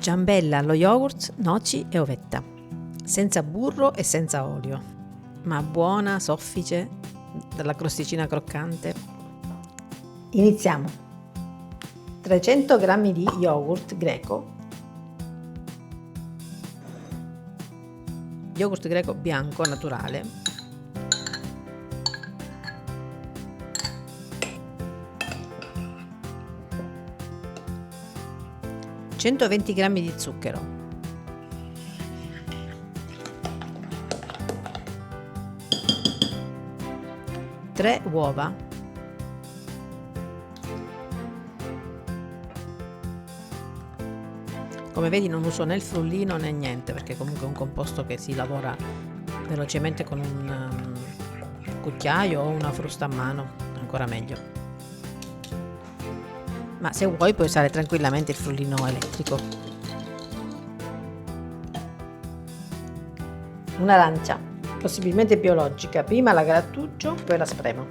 Ciambella allo yogurt, noci e ovetta, senza burro e senza olio, ma buona, soffice, dalla crosticina croccante. Iniziamo. 300 g di yogurt greco, yogurt greco bianco naturale, 120 g di zucchero, 3 uova, come vedi non uso né il frullino né niente, perché comunque è un composto che si lavora velocemente con un cucchiaio o una frusta a mano, ancora meglio. Ma se vuoi puoi usare tranquillamente il frullino elettrico. Un'arancia, possibilmente biologica, prima la grattugio, poi la spremo.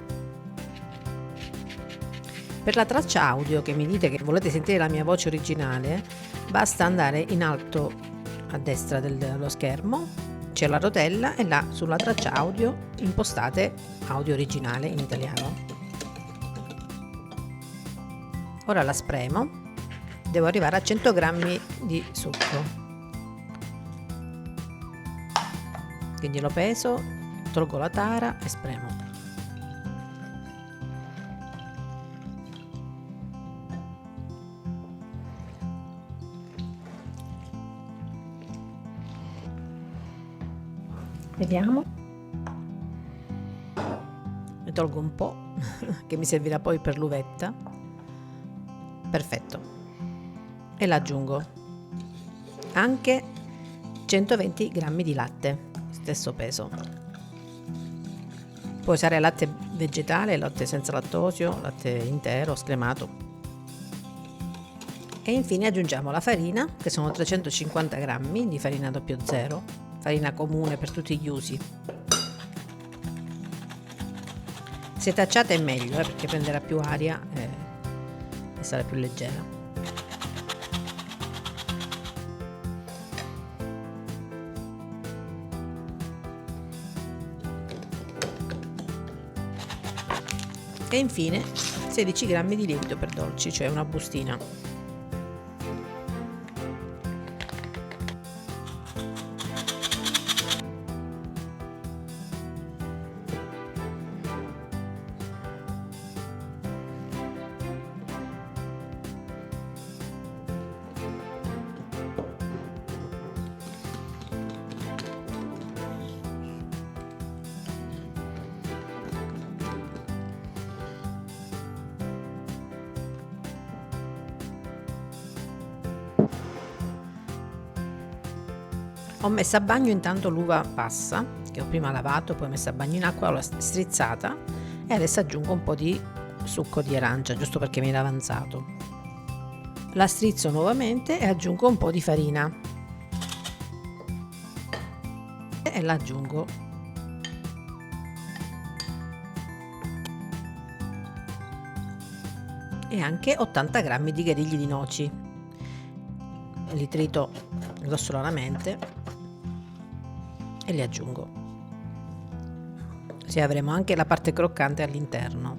Per la traccia audio che mi dite che volete sentire la mia voce originale, basta andare in alto a destra dello schermo, c'è la rotella e là sulla traccia audio impostate audio originale in italiano. Ora la spremo, devo arrivare a 100 g di succo, quindi lo peso, tolgo la tara e spremo. Vediamo, ne tolgo un po' che mi servirà poi per l'uvetta. Perfetto, e l'aggiungo anche 120 g di latte, stesso peso. Puoi usare latte vegetale, latte senza lattosio, latte intero, scremato. E infine aggiungiamo la farina, che sono 350 g di farina 00, farina comune per tutti gli usi. Se tacciata è meglio, perché prenderà più aria e sarà più leggera. E infine 16 g di lievito per dolci, cioè una bustina. Ho messo a bagno intanto l'uva passa, che ho prima lavato, poi messa a bagno in acqua, l'ho strizzata e adesso aggiungo un po' di succo di arancia, giusto perché mi era avanzato. La strizzo nuovamente e aggiungo un po' di farina e la aggiungo. E anche 80 g di gherigli di noci. Li trito grossolanamente e li aggiungo, così avremo anche la parte croccante all'interno.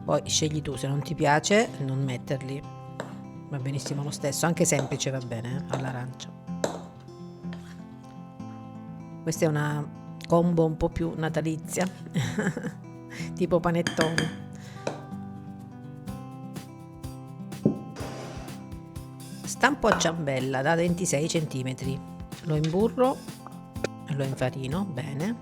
Poi scegli tu, se non ti piace non metterli, va benissimo lo stesso, anche semplice va bene all'arancia. Questa è una combo un po' più natalizia tipo panettone. Stampo a ciambella da 26 cm, lo imburro e lo infarino bene.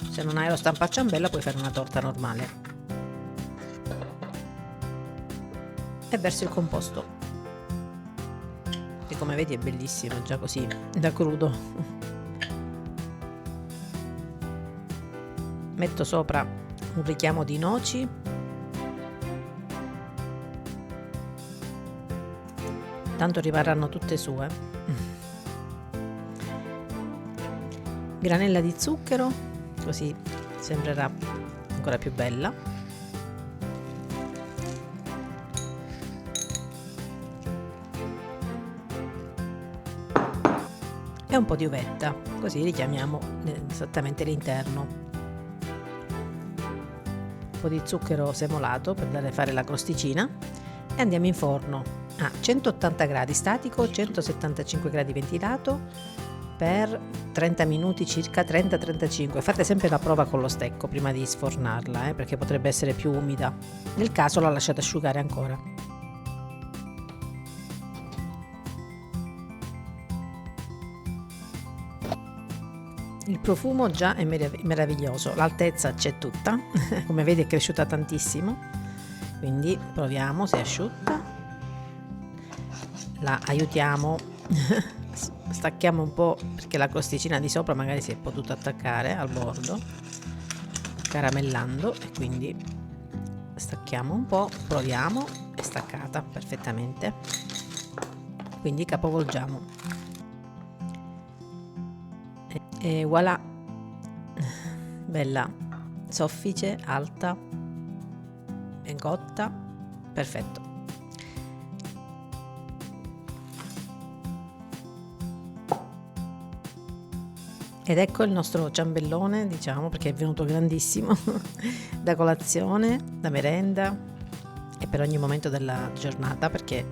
Se non hai lo stampo a ciambella puoi fare una torta normale. E verso il composto, che come vedi è bellissimo già così da crudo. Metto sopra un richiamo di noci, tanto rimarranno tutte sue. Granella di zucchero, così sembrerà ancora più bella. e un po' di uvetta, così richiamiamo esattamente l'interno. Un po' di zucchero semolato per fare la crosticina e andiamo in forno a 180 gradi statico, 175 gradi ventilato per 30 minuti, circa 30-35. Fate sempre la prova con lo stecco prima di sfornarla, perché potrebbe essere più umida. Nel caso la lasciate asciugare ancora. Il profumo già è meraviglioso, l'altezza c'è tutta, come vedi è cresciuta tantissimo, quindi proviamo se è asciutta, la aiutiamo, stacchiamo un po' perché la crosticina di sopra magari si è potuta attaccare al bordo, caramellando, e quindi stacchiamo un po', proviamo, è staccata perfettamente, quindi capovolgiamo. E voilà, bella, soffice, alta, ben cotta, perfetto. Ed ecco il nostro ciambellone, diciamo, perché è venuto grandissimo, da colazione, da merenda e per ogni momento della giornata, perché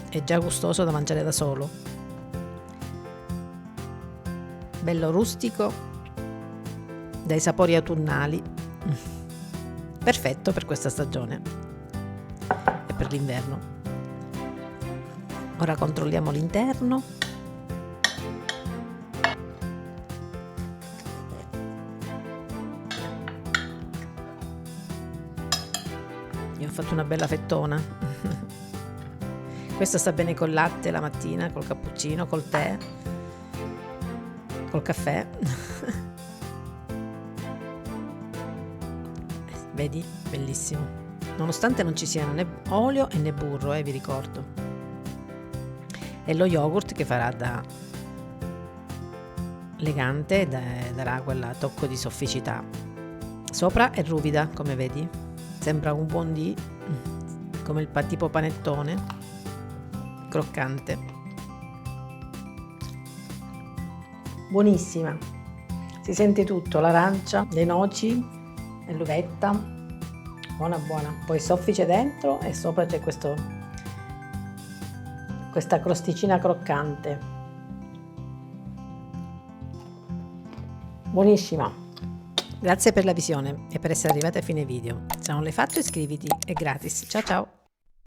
è già gustoso da mangiare da solo. Bello rustico, dai sapori autunnali, perfetto per questa stagione e per l'inverno. Ora controlliamo l'interno. Io ho fatto una bella fettona. Questo sta bene col latte la mattina, col cappuccino, col tè, col caffè. Vedi? Bellissimo. Nonostante non ci siano né olio e né burro, vi ricordo. E lo yogurt che farà da legante, darà quel tocco di sofficità. Sopra è ruvida, come vedi. Sembra un buondì, come il tipo panettone, croccante. Buonissima, si sente tutto, l'arancia, le noci e l'uvetta, buona buona. Poi soffice dentro e sopra c'è questa crosticina croccante, buonissima. Grazie per la visione e per essere arrivata a fine video. Se non l'hai fatto iscriviti, è gratis. Ciao ciao.